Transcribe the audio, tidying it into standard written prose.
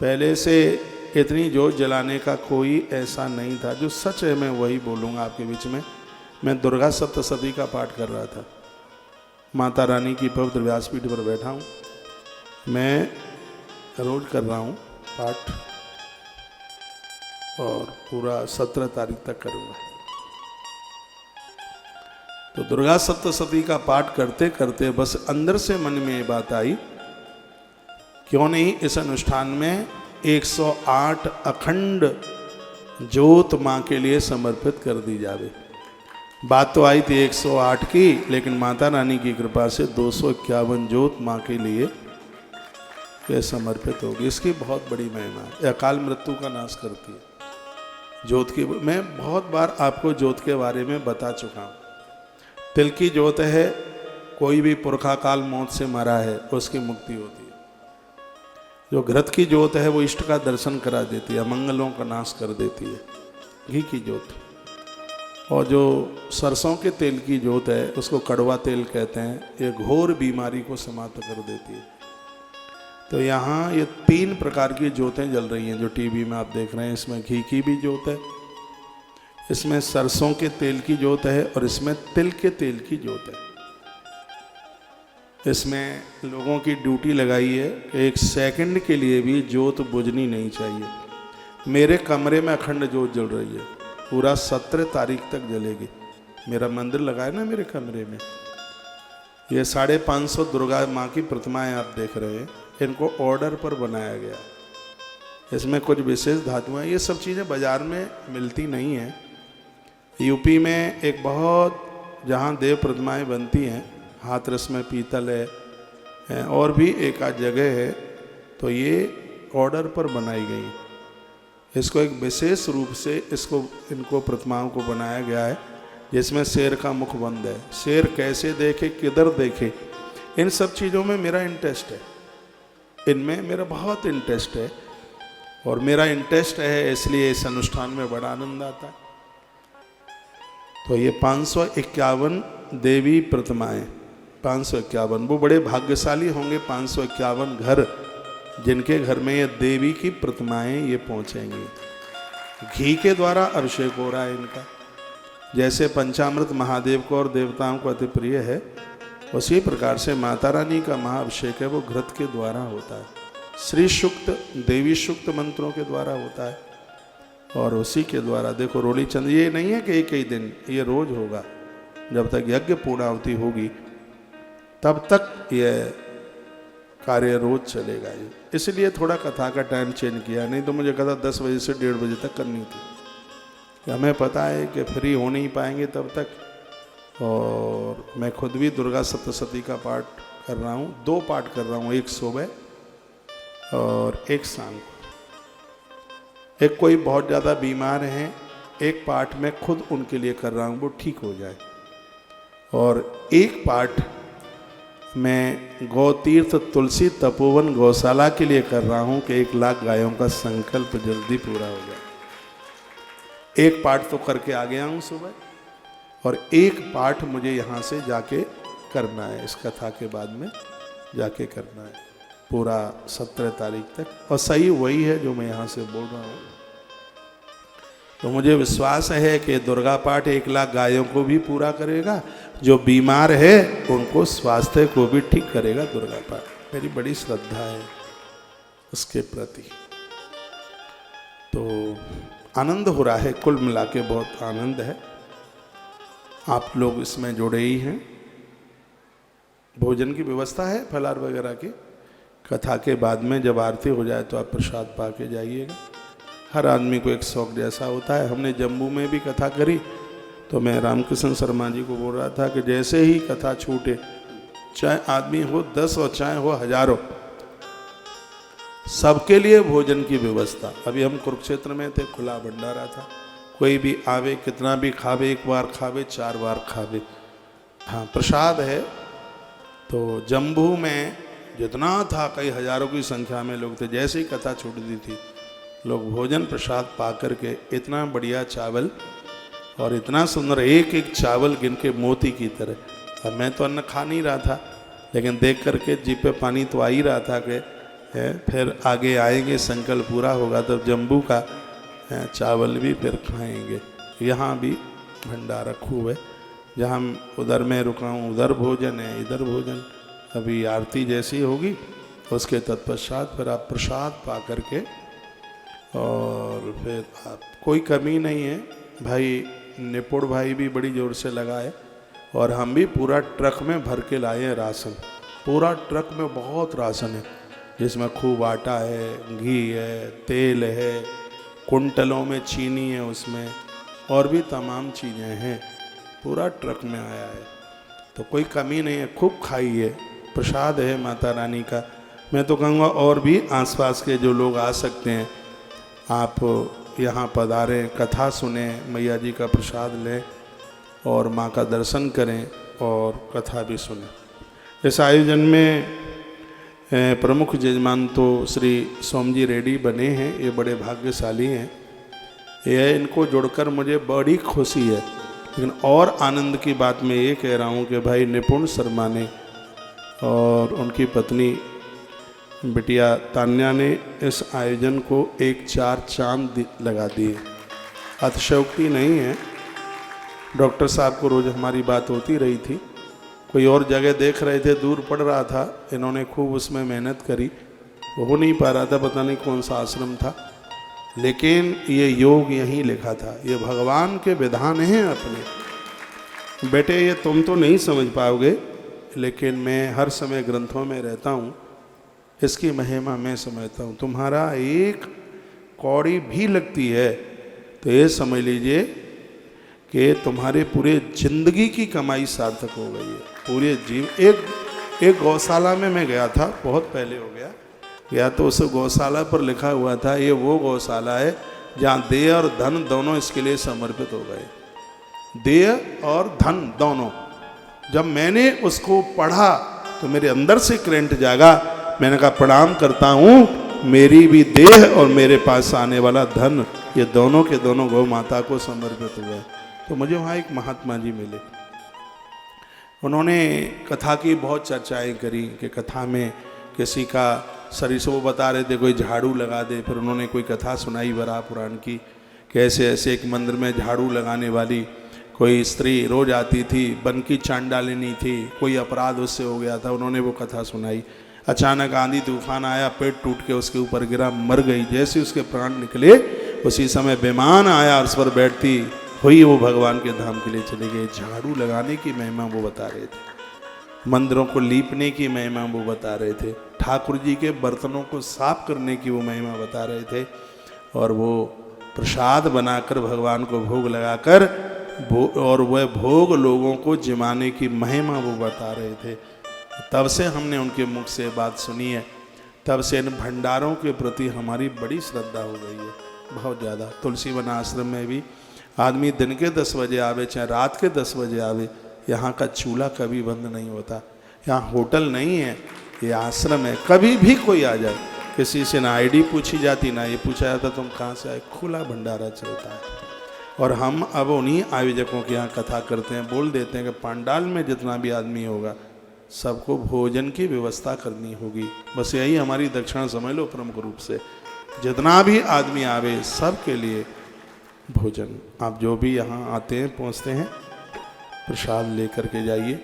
पहले से इतनी जोत जलाने का कोई ऐसा नहीं था। जो सच है मैं वही बोलूँगा आपके बीच में। मैं दुर्गा सप्तशती का पाठ कर रहा था, माता रानी की पवित्र व्यासपीठ पर बैठा हूँ। मैं रोज कर रहा हूँ पाठ और पूरा 17 तारीख तक करूँगा। तो दुर्गा सप्तशती का पाठ करते करते बस अंदर से मन में ये बात आई, क्यों नहीं इस अनुष्ठान में 108 अखंड ज्योत माँ के लिए समर्पित कर दी जावे। बात तो आई थी 108 की, लेकिन माता रानी की कृपा से 251 ज्योत माँ के लिए यह समर्पित होगी। इसकी बहुत बड़ी महिमा है। अकाल मृत्यु का नाश करती है ज्योत की। मैं बहुत बार आपको ज्योत के बारे में बता चुका हूँ। तिल की ज्योत है, कोई भी पुरखा काल मौत से मरा है उसकी मुक्ति होती है। जो घृत की ज्योत है वो इष्ट का दर्शन करा देती है, अमंगलों का नाश कर देती है, घी की ज्योत। और जो सरसों के तेल की ज्योत है उसको कड़वा तेल कहते हैं, ये घोर बीमारी को समाप्त कर देती है। तो यहाँ ये 3 प्रकार की ज्योतें जल रही हैं जो टीवी में आप देख रहे हैं। इसमें घी की भी ज्योत है, इसमें सरसों के तेल की ज्योत है और इसमें तिल के तेल की ज्योत है। इसमें लोगों की ड्यूटी लगाई है कि 1 सेकंड के लिए भी ज्योत बुझनी नहीं चाहिए। मेरे कमरे में अखंड ज्योत जल रही है, पूरा 17 तारीख तक जलेगी। मेरा मंदिर लगा है ना मेरे कमरे में। ये 550 दुर्गा माँ की प्रतिमाएं आप देख रहे हैं, इनको ऑर्डर पर बनाया गया। इसमें कुछ विशेष धातुएं, ये सब चीज़ें बाजार में मिलती नहीं हैं। यूपी में एक बहुत जहाँ देव प्रतिमाएं बनती हैं, हाथरस में पीतल है और भी एक आध जगह है, तो ये ऑर्डर पर बनाई गई। इसको एक विशेष रूप से इनको प्रतिमाओं को बनाया गया है, जिसमें शेर का मुख बंद है। शेर कैसे देखे, किधर देखे, इन सब चीज़ों में मेरा इंटरेस्ट है। इनमें मेरा बहुत इंटरेस्ट है और मेरा इंटरेस्ट है, इसलिए इस अनुष्ठान में बड़ा आनंद आता है। तो ये 551 देवी प्रतिमाएं, 551, वो बड़े भाग्यशाली होंगे 551 घर जिनके घर में ये देवी की प्रतिमाएं ये पहुंचेंगी। घी के द्वारा अभिषेक हो रहा है इनका। जैसे पंचामृत महादेव को और देवताओं को अति प्रिय है, उसी प्रकार से माता रानी का महाअभिषेक है वो घृत के द्वारा होता है। श्री सूक्त, देवी सूक्त मंत्रों के द्वारा होता है और उसी के द्वारा देखो रोली चंद, ये नहीं है कि एक ही दिन, ये रोज होगा। जब तक यज्ञ पूर्णाहुति होगी तब तक यह कार्य रोज चलेगा। ये इसलिए थोड़ा कथा का टाइम चेंज किया, नहीं तो मुझे कथा 10 बजे से 1:30 बजे तक करनी थी। हमें पता है कि फ्री हो नहीं पाएंगे तब तक। और मैं खुद भी दुर्गा सप्तशती का पाठ कर रहा हूँ, 2 पाठ कर रहा हूँ, एक सुबह और एक शाम को। एक कोई बहुत ज़्यादा बीमार हैं, एक पाठ मैं खुद उनके लिए कर रहा हूँ वो ठीक हो जाए, और एक पाठ मैं गौ तीर्थ तुलसी तपोवन गौशाला के लिए कर रहा हूँ कि 1 लाख गायों का संकल्प जल्दी पूरा हो जाए। एक पाठ तो करके आ गया हूँ सुबह, और एक पाठ मुझे यहाँ से जाके करना है, इस कथा के बाद में जाके करना है पूरा 17 तारीख तक। और सही वही है जो मैं यहाँ से बोल रहा हूँ। तो मुझे विश्वास है कि दुर्गा पाठ 1 लाख गायों को भी पूरा करेगा, जो बीमार है उनको स्वास्थ्य को भी ठीक करेगा दुर्गा पाठ। मेरी बड़ी श्रद्धा है उसके प्रति। तो आनंद हो रहा है, कुल मिला के बहुत आनंद है। आप लोग इसमें जुड़े ही हैं। भोजन की व्यवस्था है फलाहार वगैरह की। कथा के बाद में जब आरती हो जाए तो आप प्रसाद पा के जाइएगा। हर आदमी को एक शौक जैसा होता है। हमने जम्मू में भी कथा करी तो मैं रामकृष्ण शर्मा जी को बोल रहा था कि जैसे ही कथा छूटे, चाहे आदमी हो 10 और चाहे हो हजारों, सबके लिए भोजन की व्यवस्था। अभी हम कुरुक्षेत्र में थे, खुला भंडारा था, कोई भी आवे, कितना भी खावे, 1 बार खावे, 4 बार खावे। हाँ, प्रसाद है। तो जम्मू में जितना था, कई हजारों की संख्या में लोग थे। जैसे ही कथा छूटती थी, लोग भोजन प्रसाद पा करके, इतना बढ़िया चावल और इतना सुंदर, एक एक चावल गिन के मोती की तरह। अब मैं तो अन्न खा नहीं रहा था, लेकिन देख करके जीभ पे पानी तो आ ही रहा था कि है। फिर आगे आएंगे, संकल्प पूरा होगा तब जम्बू का चावल भी फिर खाएंगे। यहाँ भी भंडारा खूब है। जहाँ उधर मैं रुका हूँ उधर भोजन है, इधर भोजन। अभी आरती जैसी होगी उसके तत्पश्चात फिर आप प्रसाद पा करके और फिर आप, कोई कमी नहीं है। भाई निपुण भाई भी बड़ी ज़ोर से लगाए और हम भी पूरा ट्रक में भर के लाए हैं राशन। पूरा ट्रक में बहुत राशन है, जिसमें खूब आटा है, घी है, तेल है, कुंटलों में चीनी है, उसमें और भी तमाम चीज़ें हैं। पूरा ट्रक में आया है, तो कोई कमी नहीं है। खूब खाइए, प्रसाद है माता रानी का। मैं तो कहूँगा और भी आसपास के जो लोग आ सकते हैं, आप यहाँ पधारें, कथा सुने, मैया जी का प्रसाद लें और माँ का दर्शन करें और कथा भी सुने। इस आयोजन में प्रमुख जजमान तो श्री सोमजी रेड्डी बने हैं। ये बड़े भाग्यशाली हैं। ये इनको जोड़कर मुझे बड़ी खुशी है। लेकिन और आनंद की बात मैं ये कह रहा हूँ कि भाई निपुण शर्मा ने और उनकी पत्नी बिटिया तान्या ने इस आयोजन को एक 4 चांद लगा दिए। अतिशयोक्ति नहीं है। डॉक्टर साहब को रोज़ हमारी बात होती रही थी, कोई और जगह देख रहे थे, दूर पड़ रहा था, इन्होंने खूब उसमें मेहनत करी, हो नहीं पा रहा था, पता नहीं कौन सा आश्रम था, लेकिन ये योग यहीं लिखा था। ये भगवान के विधान हैं अपने। बेटे ये तुम तो नहीं समझ पाओगे, लेकिन मैं हर समय ग्रंथों में रहता हूँ, इसकी महिमा मैं समझता हूँ। तुम्हारा एक कौड़ी भी लगती है तो ये समझ लीजिए कि तुम्हारे पूरे जिंदगी की कमाई सार्थक हो गई है। पूरे एक गौशाला में मैं गया था, बहुत पहले हो गया तो उस गौशाला पर लिखा हुआ था, ये वो गौशाला है जहाँ देह और धन दोनों इसके लिए समर्पित हो गए। देह और धन दोनों। जब मैंने उसको पढ़ा तो मेरे अंदर से करंट जागा। मैंने कहा प्रणाम करता हूँ, मेरी भी देह और मेरे पास आने वाला धन, ये दोनों के दोनों गौ माता को समर्पित हुए। तो मुझे वहाँ एक महात्मा जी मिले। उन्होंने कथा की बहुत चर्चाएं करी कि कथा में किसी का शरीर से, वो बता रहे थे कोई झाड़ू लगा दे। फिर उन्होंने कोई कथा सुनाई वराह पुराण की, कैसे ऐसे एक मंदिर में झाड़ू लगाने वाली कोई स्त्री रोज आती थी, बन की चांडालिनी थी, कोई अपराध उससे हो गया था। उन्होंने वो कथा सुनाई। अचानक आंधी तूफान आया, पेट टूट के उसके ऊपर गिरा, मर गई। जैसे उसके प्राण निकले उसी समय विमान आया और उस पर बैठती हुई वो भगवान के धाम के लिए चली गई। झाड़ू लगाने की महिमा वो बता रहे थे, मंदिरों को लीपने की महिमा वो बता रहे थे, ठाकुर जी के बर्तनों को साफ करने की वो महिमा बता रहे थे, और वो प्रसाद बनाकर भगवान को भोग लगाकर और वह भोग लोगों को जिमाने की महिमा वो बता रहे थे। तब से हमने उनके मुख से बात सुनी है, तब से इन भंडारों के प्रति हमारी बड़ी श्रद्धा हो गई है, बहुत ज़्यादा। तुलसी वन आश्रम में भी आदमी दिन के 10 बजे आवे चाहे रात के 10 बजे आवे, यहाँ का चूल्हा कभी बंद नहीं होता। यहाँ होटल नहीं है, ये आश्रम है। कभी भी कोई आ जाए, किसी से ना आईडी पूछी जाती, ना ये पूछा जाता तुम कहाँ से आए, खुला भंडारा चलता है। और हम अब उन्हीं आयोजकों के यहाँ कथा करते हैं, बोल देते हैं कि पंडाल में जितना भी आदमी होगा सबको भोजन की व्यवस्था करनी होगी। बस यही हमारी दक्षिणा समझ लो प्रमुख रूप से। जितना भी आदमी आवे सबके लिए भोजन। आप जो भी यहाँ आते हैं पहुँचते हैं, प्रसाद लेकर के जाइए।